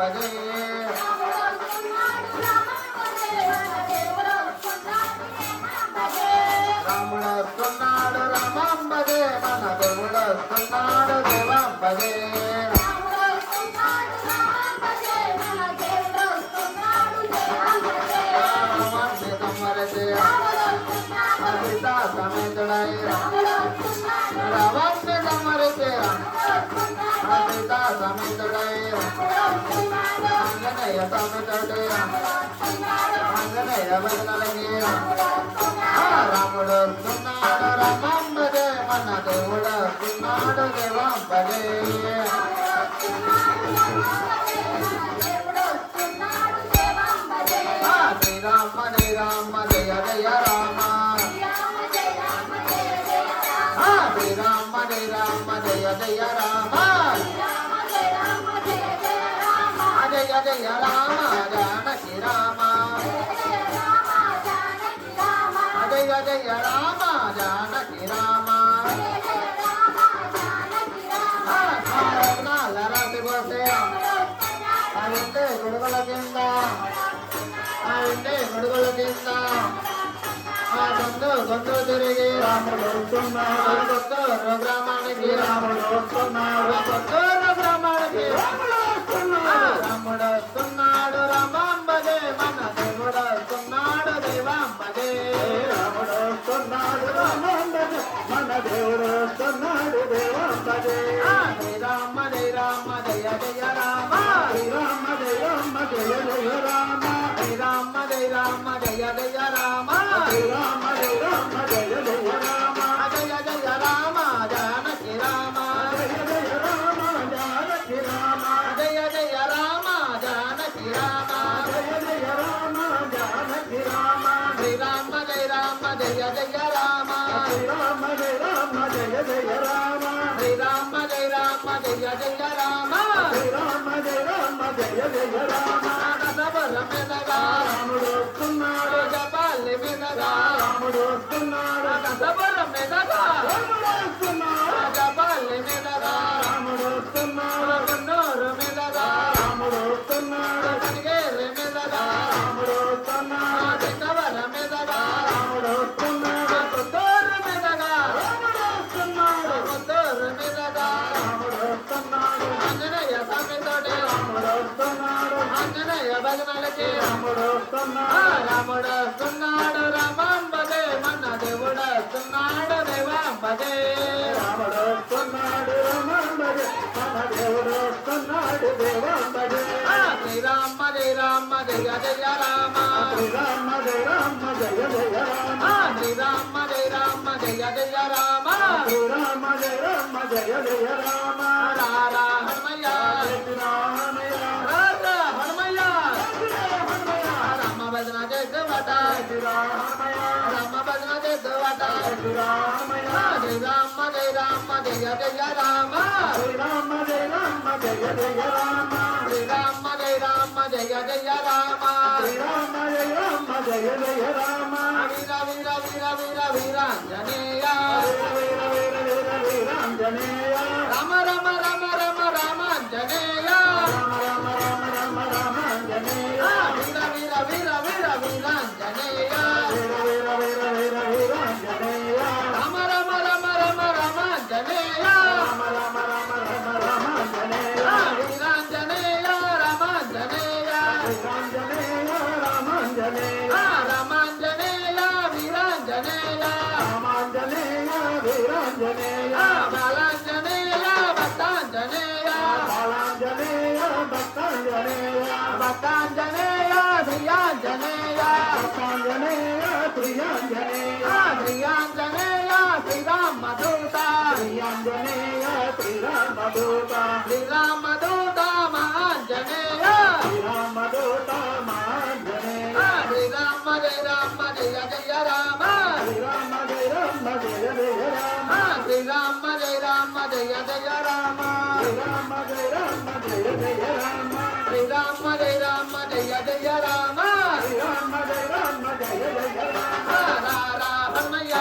భజే రాముడు వస్తున్నాడు రామం భజే మన దేవుడు వస్తున్నాడు దేవం భజే సీతా సమేతుడై రావణ్ణి సమరితే సీతా సమేతుడై అంజనేయ సమేతుడే అంజనేయ భజనలకి రాముడు వస్తున్నాడు రామం భజే మన దేవుడు వస్తున్నాడు దేవం భజే శ్రీరామ జయ రామ జయ జయ రామ శ్రీరామ జయ రామ జయ జయ రామ జయ జయ రామ జానకి రామ జయ జయ రామ జానకి రామ రాసి పోతే అవింటే గొడుగుల కింద అవింటే గొడుగుల కింద గొంతు తిరిగి రాముడు వస్తున్నాడు కొత్తూరు గ్రామానికి రాముడు వస్తున్నాడు కొత్తూరు గ్రామానికి రాముడు వస్తున్నాడు రామం భజే మన దేవుడు వస్తున్నాడు దేవం భజే రాముడు వస్తున్నాడు రామం భజే మన దేవుడు వస్తున్నాడు దేవం భజే శ్రీరామ జయ రామ జయ జయ రామ శ్రీరామ జయ రామ జయ జయ రామ శ్రీరామ జయ రామ జయ జయ రామ శ్రీరామ జయ రామ జయ జయ రామ జయ జయ రామ జానకి రామ జయ జయ రామ జానకి రామ జయ జయ రామ జానకి రామ జయ జయ రామ జానకి రామ శ్రీరామ జయ రామ జయ జయ రామ శ్రీరామ జయ రామ జయ జయ రామ శ్రీరామ జయ రామ జయ జయ రామ శ్రీరామ జయ రామ జయ జయ రామ కసబల మెదగా రాముడు వస్తున్నాడు జపాలి మెదగా రాముడు వస్తున్నాడు కసబల మెదగా రాముడు వస్తున్నాడు జపాలి మెదగా రాముడు వస్తున్నాడు కన్నూరు మెదగా రాముడు వస్తున్నాడు కనిగేరి మెదగా రాముడు వస్తున్నాడు చిన్నవర మెదగా రాముడు వస్తున్నాడు కొత్తూరు మెదగా రాముడు వస్తున్నాడు కొత్తూరు మెదగా రాముడు వస్తున్నాడు ఆంజనేయ సమేతుడే రాముడు వస్తున్నాడు ఆంజనేయ భజనలకి రాముడు వస్తున్నాడు రాముడు వస్తున్నాడు రామం భజే మన దేవుడు వస్తున్నాడు దేవం భజే రాముడు వస్తున్నాడు రామం భజే మన దేవుడు వస్తున్నాడు దేవం భజే శ్రీరామ జయ రామ జయ జయ రామ శ్రీరామ జయ రామ జయ జయ రామ శ్రీరామ జయ రామ జయ జయ రామ శ్రీరామ జయ రామ జయ జయ రామ రారా హనుమయ్య హనుమయ్య రామ భజన చేద్దువట రామ భజన చేద్దువట శ్రీరామ జయ రామ జయ జయ రామ శ్రీరామ జయ రామ జయ జయ రామ శ్రీరామ జయ రామ జయ జయ రామ శ్రీరామ జయ రామ జయ జయ రామ వీర వీర వీర వీర వీరాంజనేయ వీర వీర వీర వీరాంజనేయ రామ రామ రామ రామ రామాంజనేయ రామ రామ రామ రామ రామాంజనేయ వీర వీర వీర వీర వీరాంజనేయ వీర వీర వీర వీర వీరాంజనేయ రామ రామ రామ రామ రామాంజనేయ రామ రామ రామ రామ రామాంజనేయ వీరాంజనేయ రామాంజనేయ వీరాంజనేయ రామాంజనేయ రామాంజనేయ వీరాంజనేయ రామాంజనేయ వీరాంజనేయ బాలాంజనేయ భక్తాంజనేయ బాలాంజనేయ భక్తాంజనేయ భక్తాంజనేయ శ్రీయాంజనేయ భక్తాంజనేయ శ్రీయాంజనేయ శ్రీయాంజనేయ శ్రీరామదూత శ్రీయాంజనేయ శ్రీరామదూత శ్రీరామదూత మహాంజనేయ శ్రీరామదూత మహాంజనేయ శ్రీరామ జయ రామ జయ జయ రామ శ్రీరామ జయ రామ జయ జయ రామ శ్రీరామ జయ రామ జయ జయ రామ శ్రీరామ జయ రామ జయ జయ రామ శ్రీరామ జయ రామ జయ జయ రామ శ్రీరామ జయ రామ జయ జయ రామ రారా హనుమయ్య